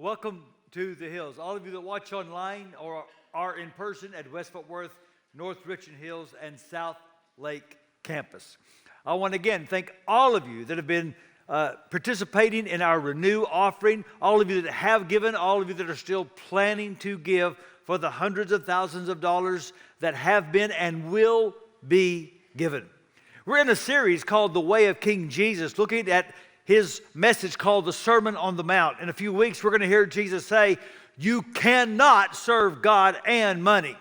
Welcome to the Hills. All of you that watch online or are in person at West Fort Worth, North Richland Hills, and South Lake campus. I want to again thank all of you that have been participating in our Renew offering, all of you that have given, all of you that are still planning to give for the hundreds of thousands of dollars that have been and will be given. We're in a series called The Way of King Jesus, looking at his message called the Sermon on the Mount. In a few weeks, we're going to hear Jesus say, you cannot serve God and money.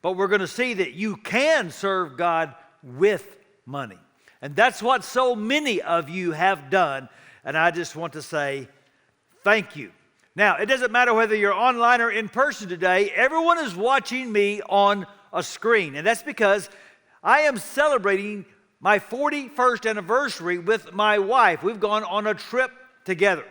But we're going to see that you can serve God with money. And that's what so many of you have done. And I just want to say thank you. Now, it doesn't matter whether you're online or in person today. Everyone is watching me on a screen. And that's because I am celebrating my 41st anniversary with my wife. We've gone on a trip together.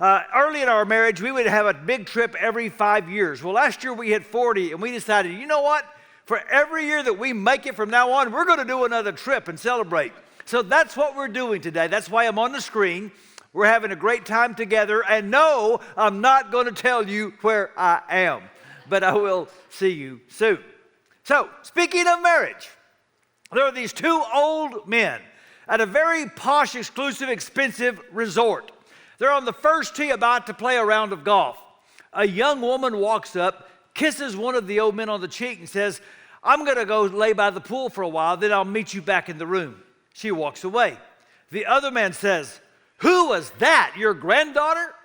Early in our marriage, we would have a big trip every 5 years. Well, last year we hit 40, and we decided, you know what? For every year that we make it from now on, we're going to do another trip and celebrate. So that's what we're doing today. That's why I'm on the screen. We're having a great time together. And no, I'm not going to tell you where I am, but I will see you soon. So, speaking of marriage, there are these two old men at a very posh, exclusive, expensive resort. They're on the first tee about to play a round of golf. A young woman walks up, kisses one of the old men on the cheek and says, I'm going to go lay by the pool for a while, then I'll meet you back in the room. She walks away. The other man says, who was that, your granddaughter?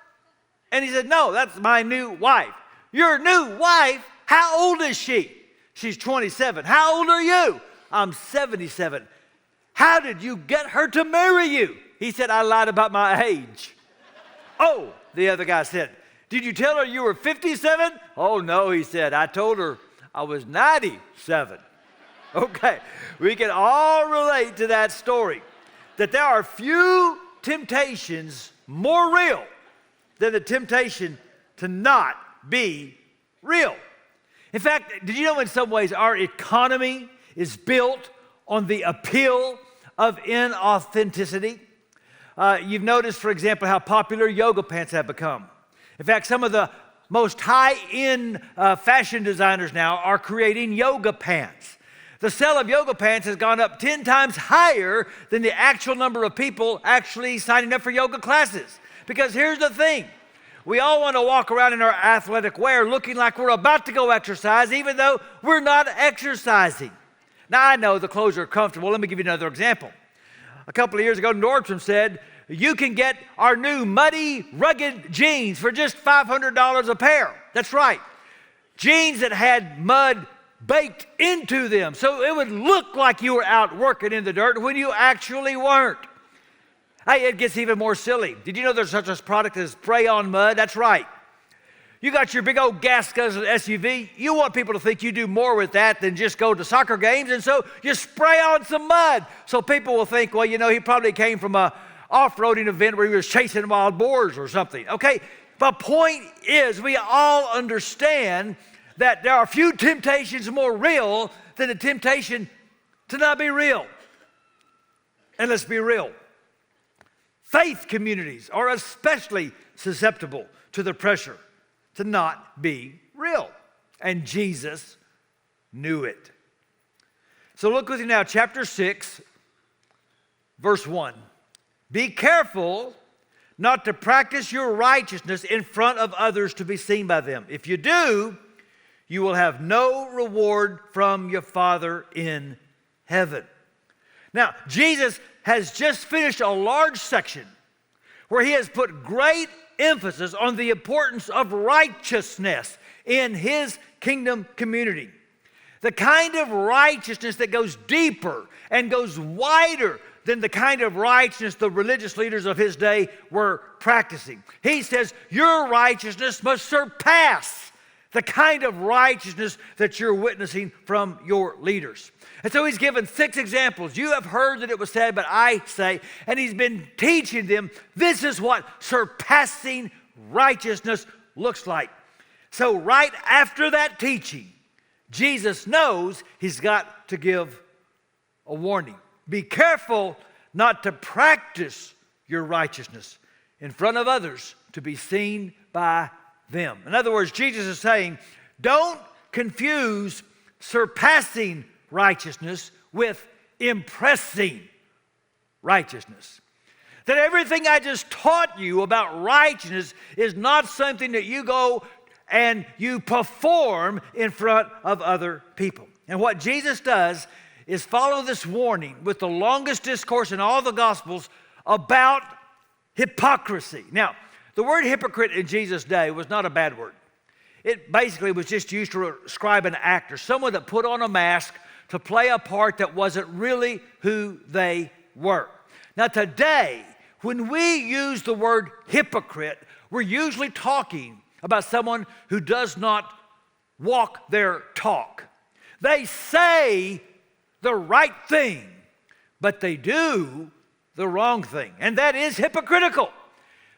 And he said, no, that's my new wife. Your new wife? How old is she? She's 27. How old are you? I'm 77. How did you get her to marry you? He said, I lied about my age. Oh, the other guy said, did you tell her you were 57? Oh, no, he said, I told her I was 97. Okay, we can all relate to that story, that there are few temptations more real than the temptation to not be real. In fact, did you know in some ways our economy is built on the appeal of inauthenticity? You've noticed, for example, how popular yoga pants have become. In fact, some of the most high-end fashion designers now are creating yoga pants. The sale of yoga pants has gone up 10 times higher than the actual number of people actually signing up for yoga classes. Because here's the thing. We all want to walk around in our athletic wear looking like we're about to go exercise, even though we're not exercising. Now, I know the clothes are comfortable. Let me give you another example. A couple of years ago, Nordstrom said, you can get our new muddy, rugged jeans for just $500 a pair. That's right. Jeans that had mud baked into them, so it would look like you were out working in the dirt when you actually weren't. Hey, it gets even more silly. Did you know there's such a product as spray-on mud? That's right. You got your big old gas-guzzling SUV. You want people to think you do more with that than just go to soccer games, and so you spray on some mud. So people will think, well, you know, he probably came from a off-roading event where he was chasing wild boars or something. Okay, the point is we all understand that there are few temptations more real than the temptation to not be real. And let's be real. Faith communities are especially susceptible to the pressure to not be real. And Jesus knew it. So look with me now, chapter 6, verse 1. Be careful not to practice your righteousness in front of others to be seen by them. If you do, you will have no reward from your Father in heaven. Now, Jesus has just finished a large section where he has put great emphasis on the importance of righteousness in his kingdom community. The kind of righteousness that goes deeper and goes wider than the kind of righteousness the religious leaders of his day were practicing. He says, your righteousness must surpass the kind of righteousness that you're witnessing from your leaders. And so he's given 6 examples. You have heard that it was said, but I say, and he's been teaching them, this is what surpassing righteousness looks like. So right after that teaching, Jesus knows he's got to give a warning. Be careful not to practice your righteousness in front of others to be seen by by them. In other words, Jesus is saying, don't confuse surpassing righteousness with impressing righteousness. That everything I just taught you about righteousness is not something that you go and you perform in front of other people. And what Jesus does is follow this warning with the longest discourse in all the Gospels about hypocrisy. Now, the word hypocrite in Jesus' day was not a bad word. It basically was just used to describe an actor, someone that put on a mask to play a part that wasn't really who they were. Now, today, when we use the word hypocrite, we're usually talking about someone who does not walk their talk. They say the right thing, but they do the wrong thing, and that is hypocritical.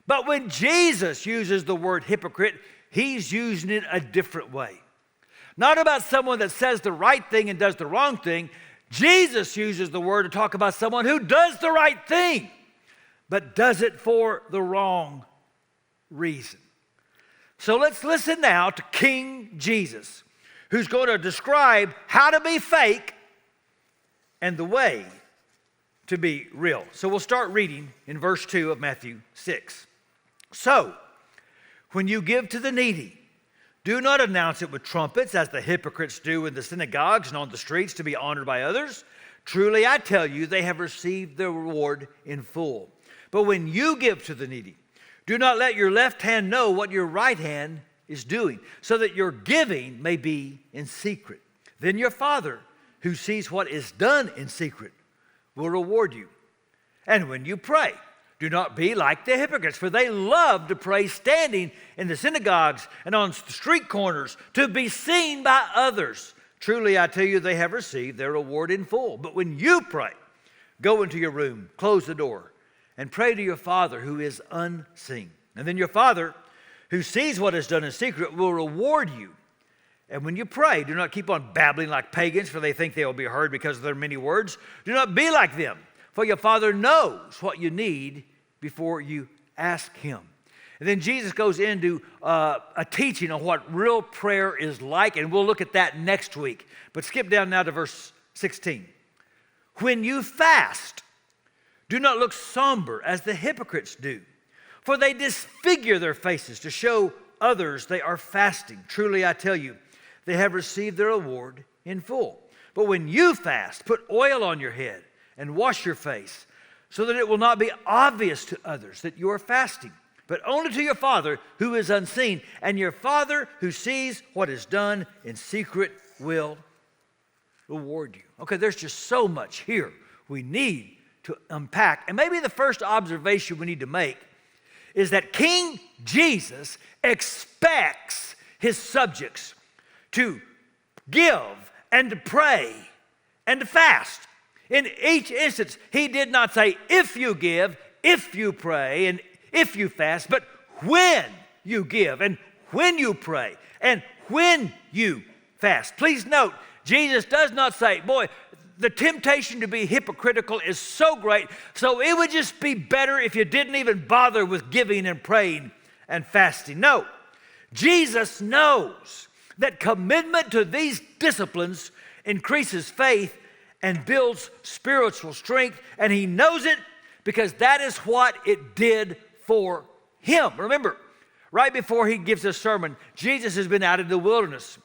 But when Jesus uses the word hypocrite, he's using it a different way. Not about someone that says the right thing and does the wrong thing. Jesus uses the word to talk about someone who does the right thing, but does it for the wrong reason. So let's listen now to King Jesus, who's going to describe how to be fake and the way to be real. So we'll start reading in verse 2 of Matthew 6. So, when you give to the needy, do not announce it with trumpets, as the hypocrites do in the synagogues and on the streets to be honored by others. Truly, I tell you, they have received their reward in full. But when you give to the needy, do not let your left hand know what your right hand is doing, so that your giving may be in secret. Then your Father, who sees what is done in secret, will reward you. And when you pray, do not be like the hypocrites, for they love to pray standing in the synagogues and on the street corners to be seen by others. Truly, I tell you, they have received their reward in full. But when you pray, go into your room, close the door, and pray to your Father who is unseen. And then your Father, who sees what is done in secret, will reward you. And when you pray, do not keep on babbling like pagans, for they think they will be heard because of their many words. Do not be like them, for your Father knows what you need before you ask Him. And then Jesus goes into a teaching on what real prayer is like, and we'll look at that next week. But skip down now to verse 16. When you fast, do not look somber as the hypocrites do, for they disfigure their faces to show others they are fasting. Truly, I tell you, they have received their reward in full. But when you fast, put oil on your head and wash your face, so that it will not be obvious to others that you are fasting, but only to your Father who is unseen. And your Father who sees what is done in secret will reward you. Okay, there's just so much here we need to unpack. And maybe the first observation we need to make is that King Jesus expects his subjects to give and to pray and to fast. In each instance, he did not say, if you give, if you pray, and if you fast, but when you give, and when you pray, and when you fast. Please note, Jesus does not say, boy, the temptation to be hypocritical is so great, so it would just be better if you didn't even bother with giving and praying and fasting. No, Jesus knows that commitment to these disciplines increases faith and builds spiritual strength, and he knows it because that is what it did for him. Remember, right before he gives this sermon, Jesus has been out in the wilderness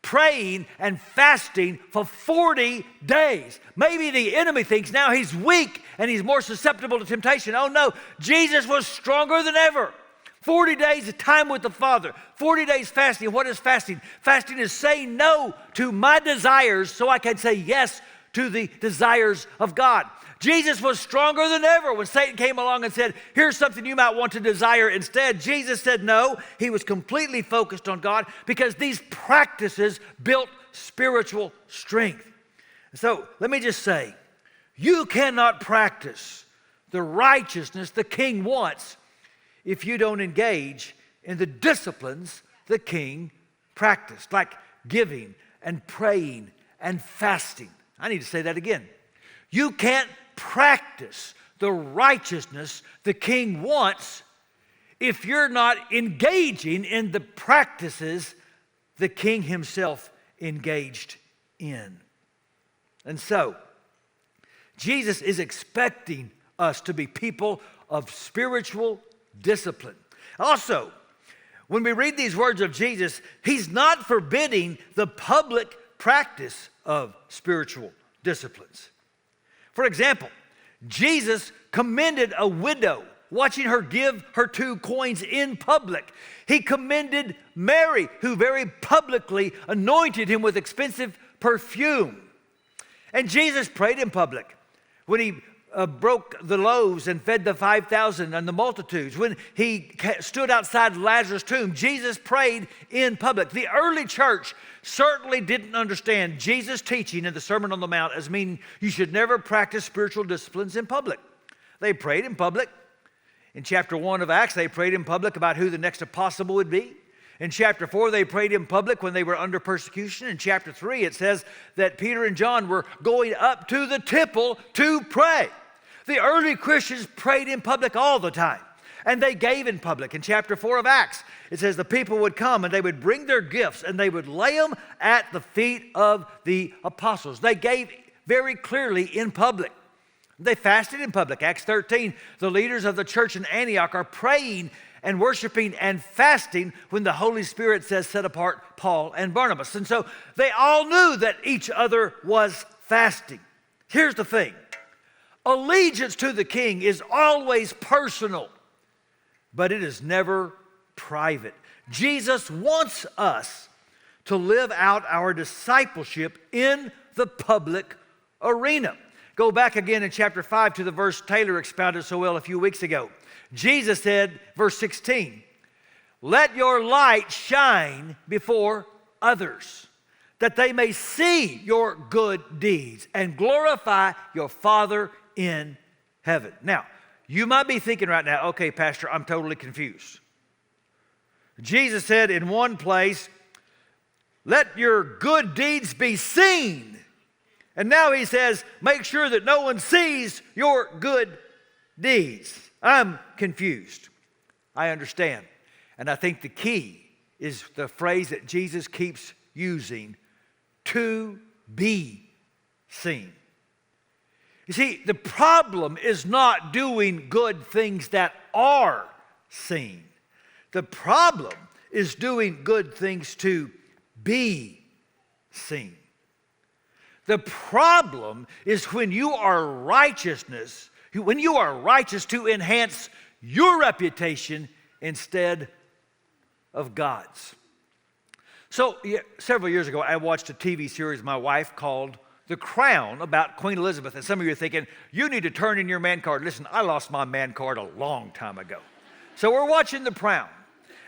praying and fasting for 40 days. Maybe the enemy thinks now he's weak and he's more susceptible to temptation. Oh no, Jesus was stronger than ever. 40 days of time with the Father. 40 days fasting. What is fasting? Fasting is saying no to my desires so I can say yes to the desires of God. Jesus was stronger than ever when Satan came along and said, here's something you might want to desire instead. Jesus said no. He was completely focused on God because these practices built spiritual strength. So let me just say, you cannot practice the righteousness the King wants if you don't engage in the disciplines the King practiced, like giving and praying and fasting. I need to say that again. You can't practice the righteousness the King wants if you're not engaging in the practices the king himself engaged in. And so, Jesus is expecting us to be people of spiritual discipline. Also, when we read these words of Jesus, he's not forbidding the public practice of spiritual disciplines. For example, Jesus commended a widow watching her give her 2 coins in public. He commended Mary, who very publicly anointed him with expensive perfume. And Jesus prayed in public when he broke the loaves and fed the 5,000 and the multitudes. When he stood outside Lazarus' tomb, Jesus prayed in public. The early church certainly didn't understand Jesus' teaching in the Sermon on the Mount as meaning you should never practice spiritual disciplines in public. They prayed in public. In chapter 1 of Acts, they prayed in public about who the next apostle would be. In chapter 4, they prayed in public when they were under persecution. In chapter 3, it says that Peter and John were going up to the temple to pray. The early Christians prayed in public all the time, and they gave in public. In chapter 4 of Acts, it says the people would come and they would bring their gifts and they would lay them at the feet of the apostles. They gave very clearly in public. They fasted in public. Acts 13, the leaders of the church in Antioch are praying and worshiping and fasting when the Holy Spirit says, set apart Paul and Barnabas. And so they all knew that each other was fasting. Here's the thing. Allegiance to the king is always personal, but it is never private. Jesus wants us to live out our discipleship in the public arena. Go back again in chapter 5 to the verse Taylor expounded so well a few weeks ago. Jesus said, verse 16, let your light shine before others, that they may see your good deeds and glorify your Father in heaven. Now, you might be thinking right now, okay, Pastor, I'm totally confused. Jesus said in one place, let your good deeds be seen. And now he says, make sure that no one sees your good deeds. I'm confused. I understand. And I think the key is the phrase that Jesus keeps using, to be seen. You see, the problem is not doing good things that are seen. The problem is doing good things to be seen. The problem is when you are righteous to enhance your reputation instead of God's. So several years ago, I watched a TV series my wife called The Crown about Queen Elizabeth. And some of you are thinking, you need to turn in your man card. Listen, I lost my man card a long time ago. So we're watching The Crown.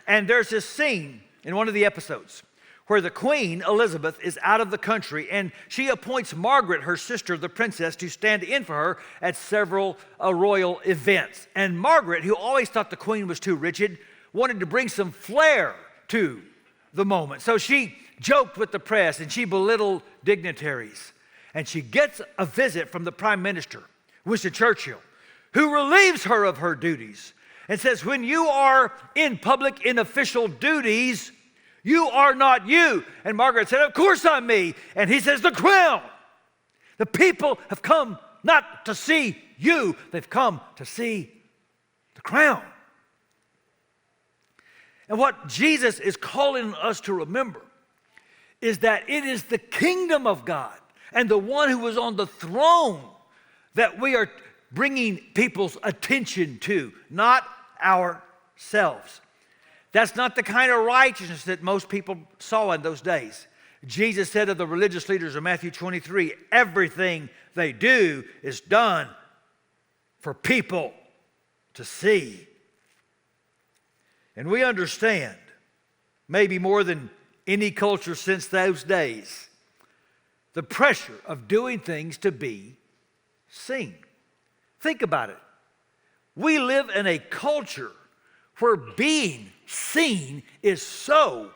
And there's this scene in one of the episodes where the Queen, Elizabeth, is out of the country, and she appoints Margaret, her sister, the princess, to stand in for her at several royal events. And Margaret, who always thought the Queen was too rigid, wanted to bring some flair to the moment. So she joked with the press, and she belittled dignitaries. And she gets a visit from the Prime Minister, Winston Churchill, who relieves her of her duties and says, when you are in public in official duties, you are not you. And Margaret said, of course I'm me. And he says, the crown. The people have come not to see you. They've come to see the crown. And what Jesus is calling us to remember is that it is the kingdom of God and the one who is on the throne that we are bringing people's attention to, not ourselves. That's not the kind of righteousness that most people saw in those days. Jesus said of the religious leaders in Matthew 23, everything they do is done for people to see. And we understand, maybe more than any culture since those days, the pressure of doing things to be seen. Think about it. We live in a culture where being seen is so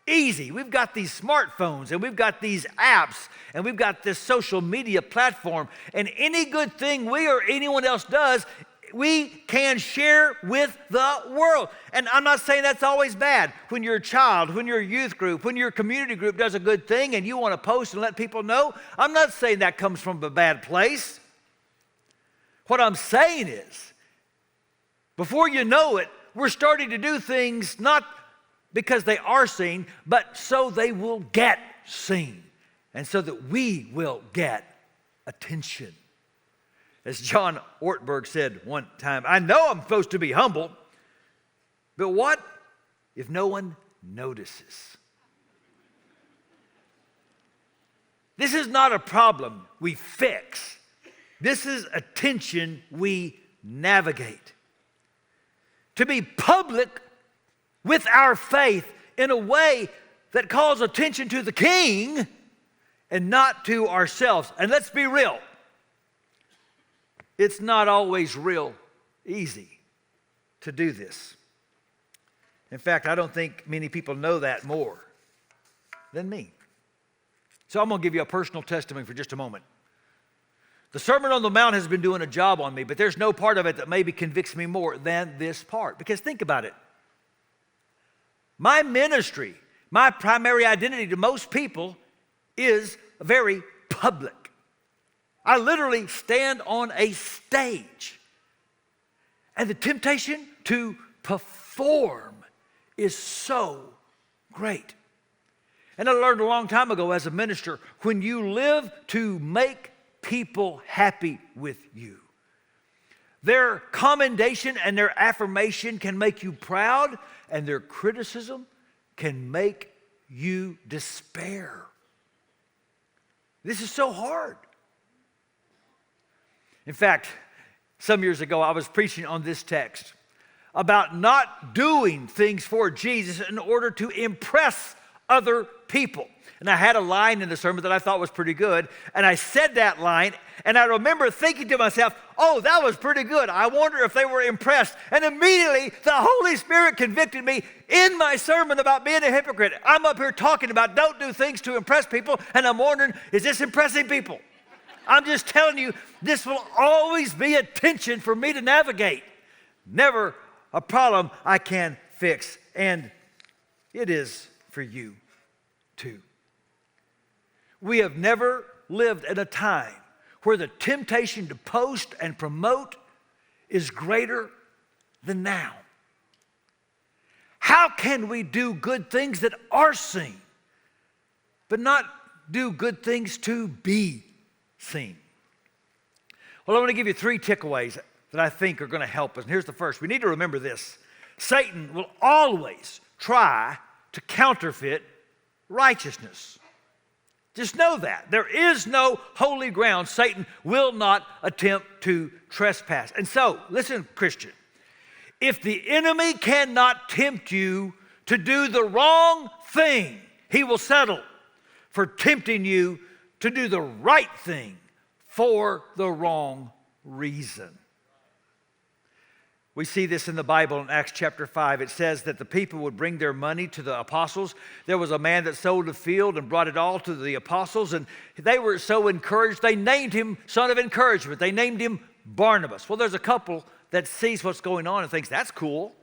easy. We've got these smartphones and we've got these apps and we've got this social media platform, and any good thing we or anyone else does we can share with the world. And I'm not saying that's always bad. When you're a child, when you're a youth group, when your community group does a good thing and you want to post and let people know, I'm not saying that comes from a bad place. What I'm saying is, before you know it, we're starting to do things not because they are seen, but so they will get seen and so that we will get attention. As John Ortberg said one time, I know I'm supposed to be humble, but what if no one notices? This is not a problem we fix. This is a tension we navigate. To be public with our faith in a way that calls attention to the King and not to ourselves. And let's be real. It's not always real easy to do this. In fact, I don't think many people know that more than me. So I'm going to give you a personal testimony for just a moment. The Sermon on the Mount has been doing a job on me, but there's no part of it that maybe convicts me more than this part. Because think about it. My ministry, my primary identity to most people is very public. I literally stand on a stage. And the temptation to perform is so great. And I learned a long time ago as a minister, when you live to make people happy with you, their commendation and their affirmation can make you proud, and their criticism can make you despair. This is so hard. In fact, some years ago, I was preaching on this text about not doing things for Jesus in order to impress other people. And I had a line in the sermon that I thought was pretty good, and I said that line, and I remember thinking to myself, oh, that was pretty good. I wonder if they were impressed. And immediately, the Holy Spirit convicted me in my sermon about being a hypocrite. I'm up here talking about don't do things to impress people, and I'm wondering, is this impressing people? I'm just telling you, this will always be a tension for me to navigate. Never a problem I can fix. And it is for you too. We have never lived in a time where the temptation to post and promote is greater than now. How can we do good things that are seen, but not do good things to be seen? Well, I want to give you 3 takeaways that I think are going to help us. And here's the first. We need to remember this. Satan will always try to counterfeit righteousness. Just know that. There is no holy ground Satan will not attempt to trespass. And so, listen, Christian, if the enemy cannot tempt you to do the wrong thing, he will settle for tempting you to do the right thing for the wrong reason. We see this in the Bible in Acts chapter 5. It says that the people would bring their money to the apostles. There was a man that sold a field and brought it all to the apostles, and they were so encouraged, they named him Son of Encouragement. They named him Barnabas. Well, there's a couple that sees what's going on and thinks, that's cool.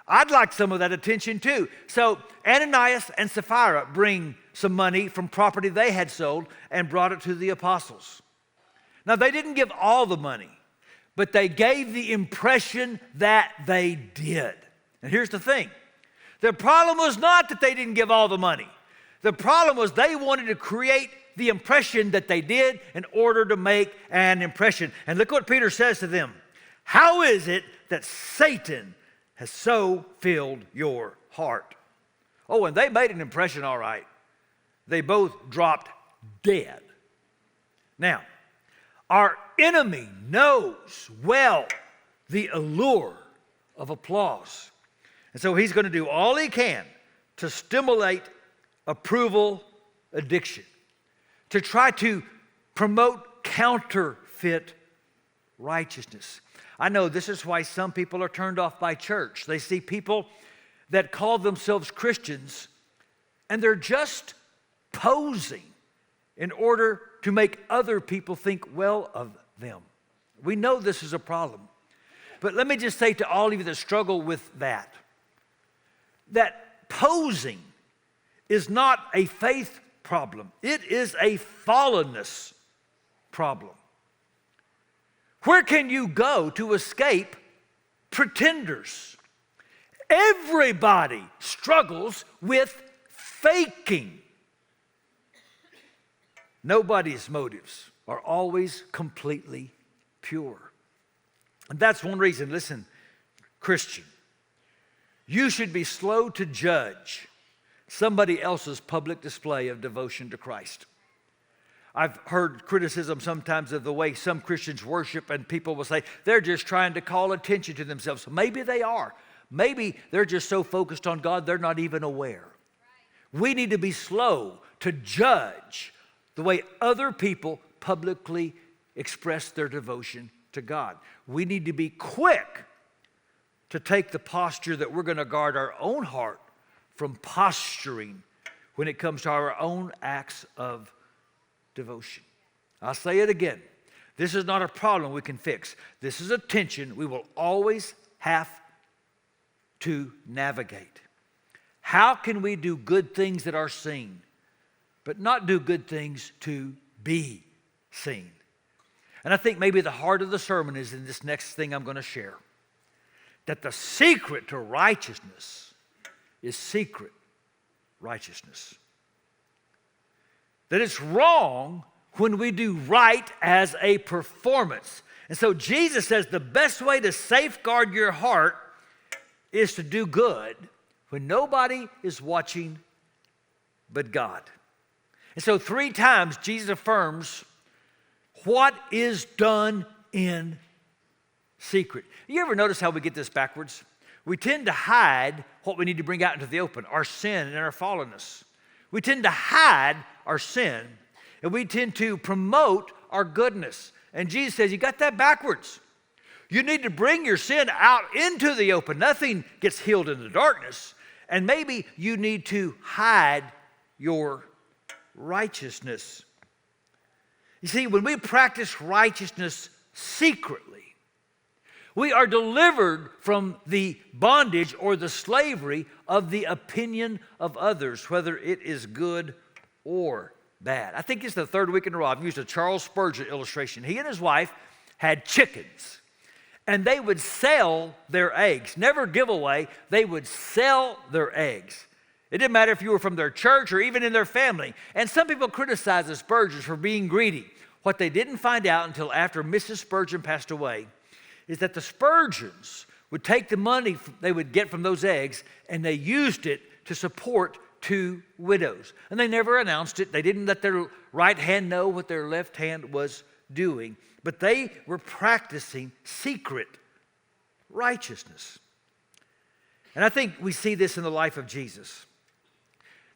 I'd like some of that attention too. So Ananias and Sapphira bring some money from property they had sold and brought it to the apostles. Now, they didn't give all the money, but they gave the impression that they did. And here's the thing. The problem was not that they didn't give all the money. The problem was they wanted to create the impression that they did in order to make an impression. And look what Peter says to them. How is it that Satan has so filled your heart? Oh, and they made an impression, all right. They both dropped dead. Now, our enemy knows well the allure of applause. And so he's going to do all he can to stimulate approval addiction, to try to promote counterfeit righteousness. I know this is why some people are turned off by church. They see people that call themselves Christians, and they're just posing in order to make other people think well of them. We know this is a problem. But let me just say to all of you that struggle with that posing is not a faith problem. It is a fallenness problem. Where can you go to escape pretenders? Everybody struggles with faking. Nobody's motives are always completely pure. And that's one reason, listen, Christian, you should be slow to judge somebody else's public display of devotion to Christ. I've heard criticism sometimes of the way some Christians worship, and people will say they're just trying to call attention to themselves. Maybe they are. Maybe they're just so focused on God they're not even aware. We need to be slow to judge the way other people publicly express their devotion to God. We need to be quick to take the posture that we're going to guard our own heart from posturing when it comes to our own acts of devotion. I'll say it again. This is not a problem we can fix. This is a tension we will always have to navigate. How can we do good things that are seen, but not do good things to be seen? And I think maybe the heart of the sermon is in this next thing I'm going to share. That the secret to righteousness is secret righteousness. That it's wrong when we do right as a performance. And so Jesus says the best way to safeguard your heart is to do good when nobody is watching but God. And so 3 times Jesus affirms what is done in secret. You ever notice how we get this backwards? We tend to hide what we need to bring out into the open, our sin and our fallenness. We tend to hide our sin, and we tend to promote our goodness. And Jesus says, you got that backwards. You need to bring your sin out into the open. Nothing gets healed in the darkness. And maybe you need to hide your righteousness. You see, when we practice righteousness secretly, we are delivered from the bondage or the slavery of the opinion of others, whether it is good or bad. I think it's the 3rd week in a row I've used a Charles Spurgeon illustration. He and his wife had chickens, and they would sell their eggs. Never give away, they would sell their eggs. It didn't matter if you were from their church or even in their family. And some people criticize the Spurgeons for being greedy. What they didn't find out until after Mrs. Spurgeon passed away is that the Spurgeons would take the money they would get from those eggs and they used it to support 2 widows. And they never announced it. They didn't let their right hand know what their left hand was doing. But they were practicing secret righteousness. And I think we see this in the life of Jesus.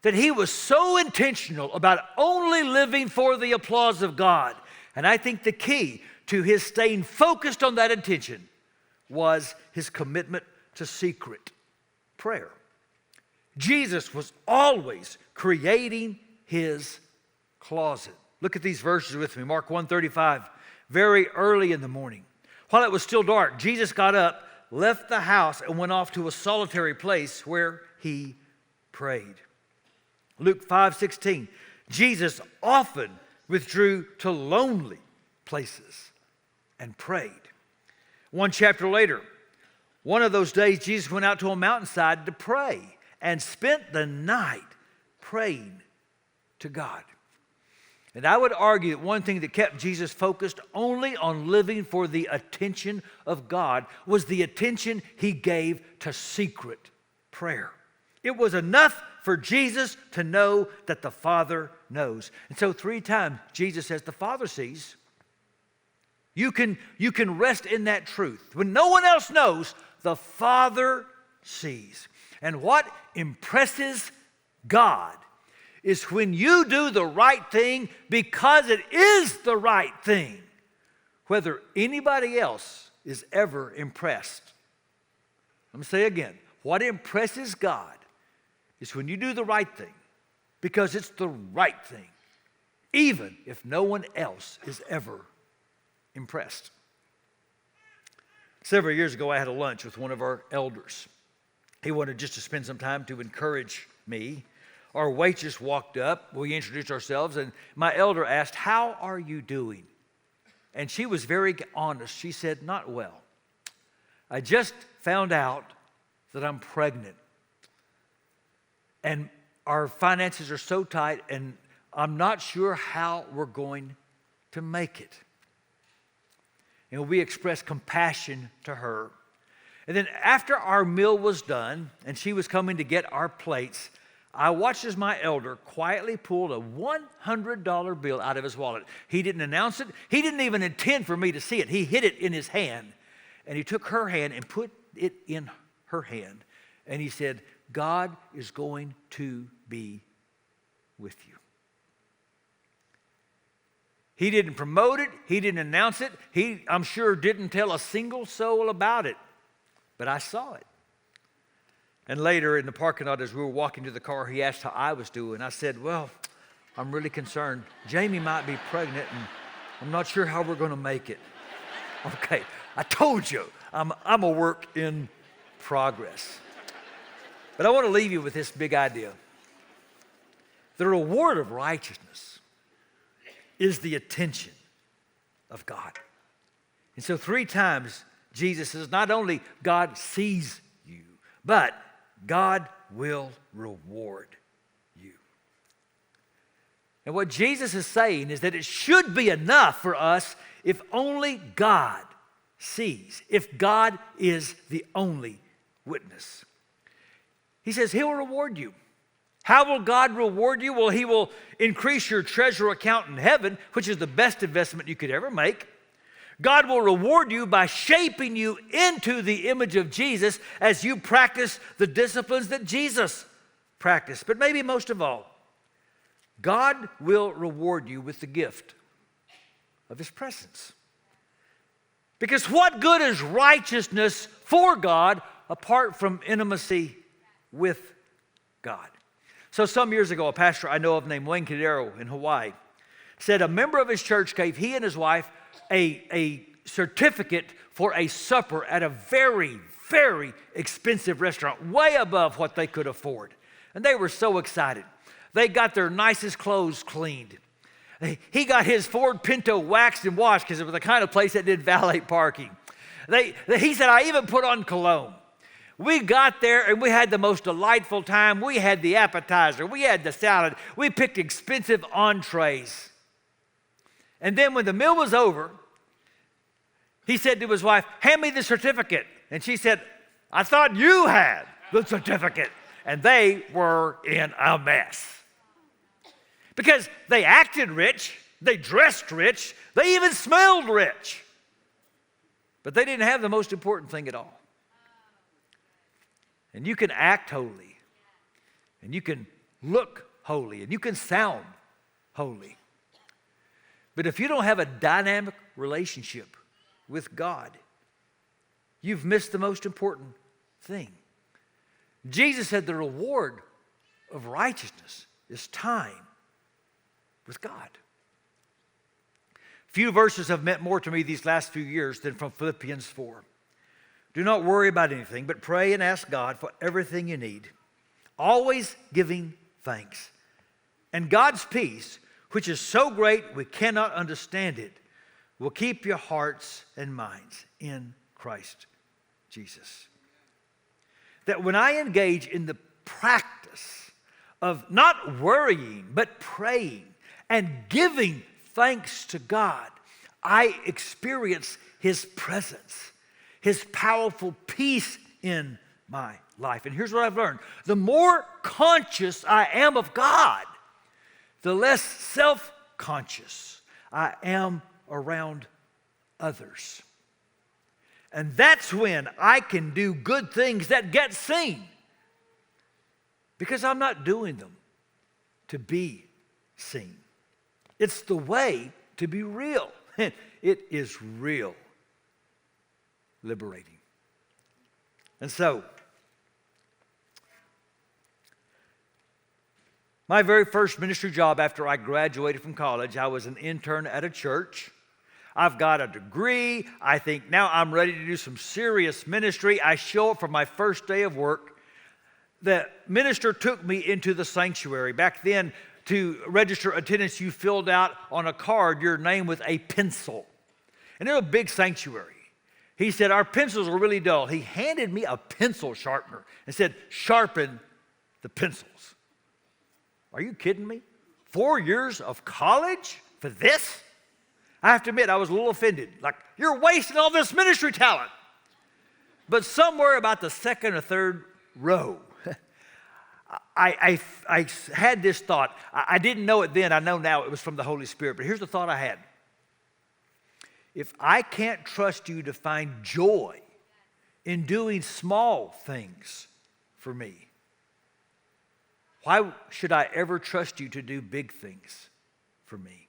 That he was so intentional about only living for the applause of God. And I think the key to his staying focused on that intention was his commitment to secret prayer. Jesus was always creating his closet. Look at these verses with me. Mark 1:35. Very early in the morning, while it was still dark, Jesus got up, left the house, and went off to a solitary place where he prayed. Luke 5:16. Jesus often withdrew to lonely places and prayed. 1 chapter later, one of those days, Jesus went out to a mountainside to pray and spent the night praying to God. And I would argue that one thing that kept Jesus focused only on living for the attention of God was the attention he gave to secret prayer. It was enough for Jesus to know that the Father knows. And so 3 times Jesus says, the Father sees. You can rest in that truth. When no one else knows, the Father sees. And what impresses God is when you do the right thing because it is the right thing, whether anybody else is ever impressed. Let me say again, what impresses God is when you do the right thing because it's the right thing, even if no one else is ever impressed. Several years ago, I had a lunch with one of our elders. He wanted just to spend some time to encourage me. Our waitress walked up. We introduced ourselves, and my elder asked, "How are you doing?" And she was very honest. She said, "Not well. I just found out that I'm pregnant. And our finances are so tight, and I'm not sure how we're going to make it." And we expressed compassion to her. And then after our meal was done, and she was coming to get our plates, I watched as my elder quietly pulled a $100 bill out of his wallet. He didn't announce it. He didn't even intend for me to see it. He hid it in his hand. And he took her hand and put it in her hand. And he said, "God is going to be with you." He didn't promote it. He didn't announce it. He, I'm sure, didn't tell a single soul about it. But I saw it. And later in the parking lot, as we were walking to the car, he asked how I was doing. I said, "Well, I'm really concerned. Jamie might be pregnant, and I'm not sure how we're going to make it." Okay, I told you, I'm a work in progress. But I want to leave you with this big idea. The reward of righteousness is the attention of God. And so 3 times Jesus says, not only God sees you, but God will reward you. And what Jesus is saying is that it should be enough for us if only God sees, if God is the only witness. He says He'll reward you. How will God reward you? Well, He will increase your treasure account in heaven, which is the best investment you could ever make. God will reward you by shaping you into the image of Jesus as you practice the disciplines that Jesus practiced. But maybe most of all, God will reward you with the gift of His presence. Because what good is righteousness for God apart from intimacy with God? So some years ago, a pastor I know of named Wayne Cadero in Hawaii said a member of his church gave he and his wife a certificate for a supper at a very, very expensive restaurant, way above what they could afford. And they were so excited. They got their nicest clothes cleaned. He got his Ford Pinto waxed and washed because it was the kind of place that did valet parking. He said, "I even put on cologne." We got there and we had the most delightful time. We had the appetizer. We had the salad. We picked expensive entrees. And then when the meal was over, he said to his wife, "Hand me the certificate." And she said, "I thought you had the certificate." And they were in a mess. Because they acted rich, they dressed rich, they even smelled rich. But they didn't have the most important thing at all. And you can act holy, and you can look holy, and you can sound holy. But if you don't have a dynamic relationship with God, you've missed the most important thing. Jesus said the reward of righteousness is time with God. Few verses have meant more to me these last few years than from Philippians 4. Do not worry about anything, but pray and ask God for everything you need, always giving thanks. And God's peace, which is so great we cannot understand it, will keep your hearts and minds in Christ Jesus. That when I engage in the practice of not worrying, but praying and giving thanks to God, I experience His presence, His powerful peace in my life. And here's what I've learned. The more conscious I am of God, the less self-conscious I am around others. And that's when I can do good things that get seen, because I'm not doing them to be seen. It's the way to be real. It is real liberating. And so, my very first ministry job after I graduated from college, I was an intern at a church. I've got a degree. I think now I'm ready to do some serious ministry. I show up for my first day of work. The minister took me into the sanctuary. Back then, to register attendance, you filled out on a card your name with a pencil. And it was a big sanctuary. He said, our pencils are really dull. He handed me a pencil sharpener and said, sharpen the pencils. Are you kidding me? 4 years of college for this? I have to admit, I was a little offended. Like, you're wasting all this ministry talent. But somewhere about the second or third row, I had this thought. I didn't know it then. I know now it was from the Holy Spirit. But here's the thought I had. If I can't trust you to find joy in doing small things for me, why should I ever trust you to do big things for me?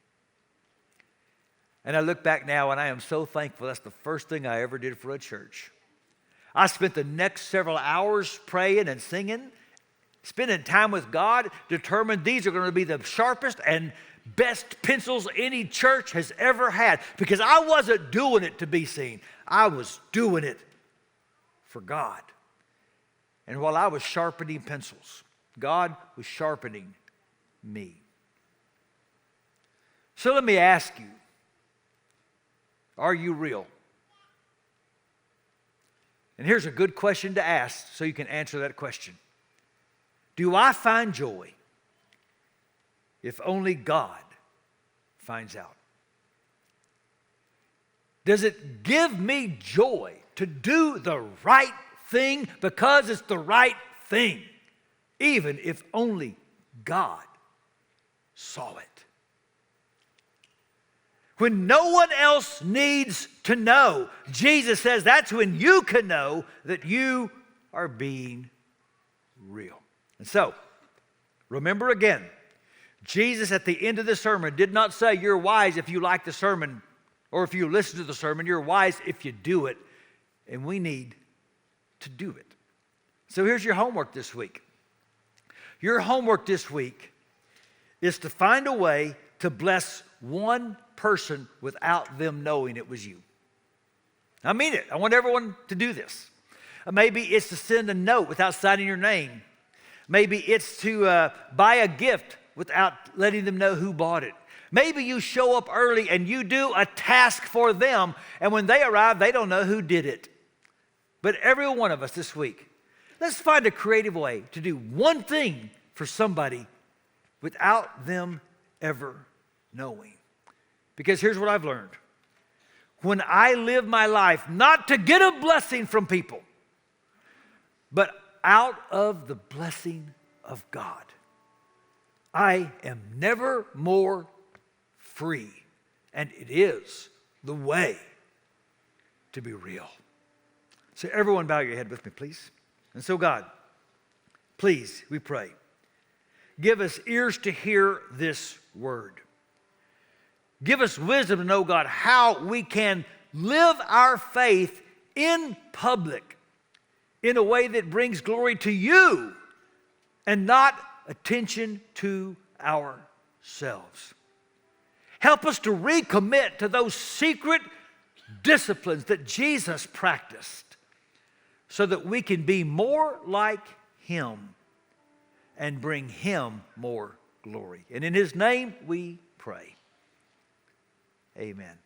And I look back now and I am so thankful that's the first thing I ever did for a church. I spent the next several hours praying and singing, spending time with God, determined these are going to be the sharpest and best pencils any church has ever had, because I wasn't doing it to be seen. I was doing it for God. And while I was sharpening pencils, God was sharpening me. So let me ask you, are you real? And here's a good question to ask so you can answer that question. Do I find joy if only God finds out? Does it give me joy to do the right thing because it's the right thing, even if only God saw it? When no one else needs to know, Jesus says that's when you can know that you are being real. And so, remember again, Jesus at the end of the sermon did not say you're wise if you like the sermon or if you listen to the sermon. You're wise if you do it, and we need to do it. So here's your homework this week. Your homework this week is to find a way to bless one person without them knowing it was you. I mean it. I want everyone to do this. Maybe it's to send a note without signing your name. Maybe it's to buy a gift without letting them know who bought it. Maybe you show up early and you do a task for them, and when they arrive, they don't know who did it. But every one of us this week, let's find a creative way to do one thing for somebody without them ever knowing. Because here's what I've learned. When I live my life not to get a blessing from people, but out of the blessing of God, I am never more free. And it is the way to be real. So everyone bow your head with me, please. And so God, please, we pray, give us ears to hear this word. Give us wisdom to know, God, how we can live our faith in public in a way that brings glory to you and not attention to ourselves. Help us to recommit to those secret disciplines that Jesus practiced so that we can be more like him and bring him more glory. And in his name we pray. Amen.